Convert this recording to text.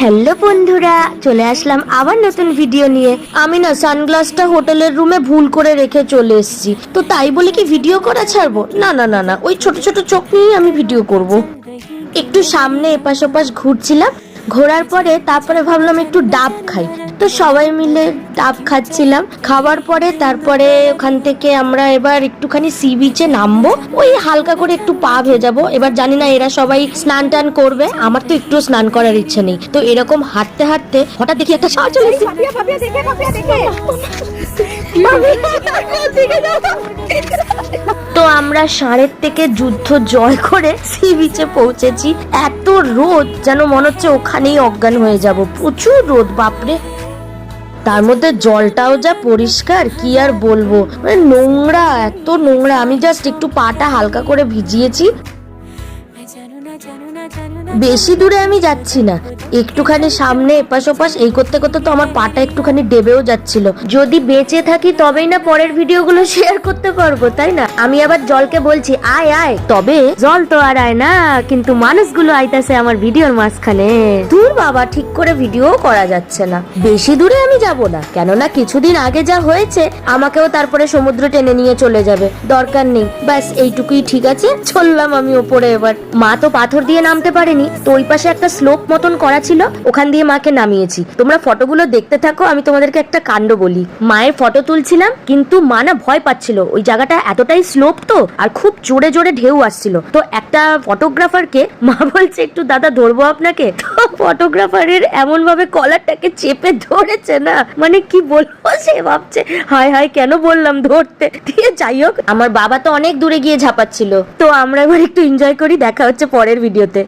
Hello বন্ধুরা, চলে আসলাম আবার নতুন ভিডিও নিয়ে। আমি না সানগ্লাসটা হোটেলের রুমে ভুল করে রেখে চলে এসেছি, তো তাই বলে কি ভিডিও করা ছাড়বো? না না না না, ওই ছোট ছোট চোখ নিয়ে আমি ভিডিও করব। একটু সামনে এপাশ ওপাশ ঘুরছিলাম, ঘোরার পরে তারপরে ভাবলাম একটু ডাব খাই, তো সবাই মিলে ডাব খাচ্ছিলাম। খাবার পরে তারপরে ওখান থেকে আমরা এবার একটুখানি সি বিচে নামবো, ওই হালকা করে একটু পা ভেজাবো। এবার জানি না এরা সবাই স্নান টান করবে, আমার তো একটু স্নান করার ইচ্ছে নেই। তো এরকম হাঁটতে হাঁটতে হঠাৎ দেখি একটা সাহায্য তো আমরা ষাঁড়ের থেকে যুদ্ধ জয় করে সি বিচে পৌঁছেছি। এত রোদ, যেন মনে হচ্ছে ওখানেই অজ্ঞান হয়ে যাব, প্রচুর রোদ বাপরে। তার মধ্যে জলটাও যা পরিষ্কার, কি আর বলবো, মানে নোংরা, এত নোংরা। আমি জাস্ট একটু পাটা হালকা করে ভিজিয়েছি। বেশি দূরে আমি যাচ্ছি না, একটুখানি সামনে এপাশ ওপাশ এই করতে করতে তো আমার পাটা একটুখানি ডেবেও যাচ্ছিল। যদি বেঁচে থাকি তবেই না পরের ভিডিওগুলো শেয়ার করতে পারবো, তাই না? আমি আবার জলকে বলছি আয় আয়, তবে জল তো আর আয় না, কিন্তু মানুষগুলো আইতাছে আমার ভিডিওর মাঝখানে। দূর বাবা, ঠিক করে ভিডিও করা যাচ্ছে না। বেশি দূরে আমি যাব না, কেননা কিছুদিন আগে যা হয়েছে আমাকেও তারপরে সমুদ্র টেনে নিয়ে চলে যাবে, দরকার নেই। ব্যাস এইটুকুই ঠিক আছে, চললাম আমি ওপরে। এবার মা তো পাথর দিয়ে নামতে পারেনি, তো ওই পাশে একটা স্লোপ মতন করা ছিল, ওখান দিয়ে মাকে নামিয়েছি। তোমরা ফটোগুলো দেখতে থাকো, আমি তোমাদেরকে একটা কাণ্ড বলি। মায়ের ফটো তুলছিলাম, কিন্তু মা না ভয় পাচ্ছিল, ওই জায়গাটা এতটাই স্লোপ তো, আর খুব জোরে জোরে ঢেউ আসছিল। তো একটা ফটোগ্রাফারকে মা বলছে একটু দাদা ধরবো আপনাকে, তো ফটোগ্রাফারের এমন ভাবে কলারটাকে চেপে ধরেছে না, মানে কি বলবো, সে ভাবছে হায় হায় কেন বললাম ধরতে। ঠিক আছে, যাই হোক, আমার বাবা তো অনেক দূরে গিয়ে ঝাঁপাচ্ছিল। তো আমরা এবার একটু এনজয় করি, দেখা হচ্ছে পরের ভিডিওতে।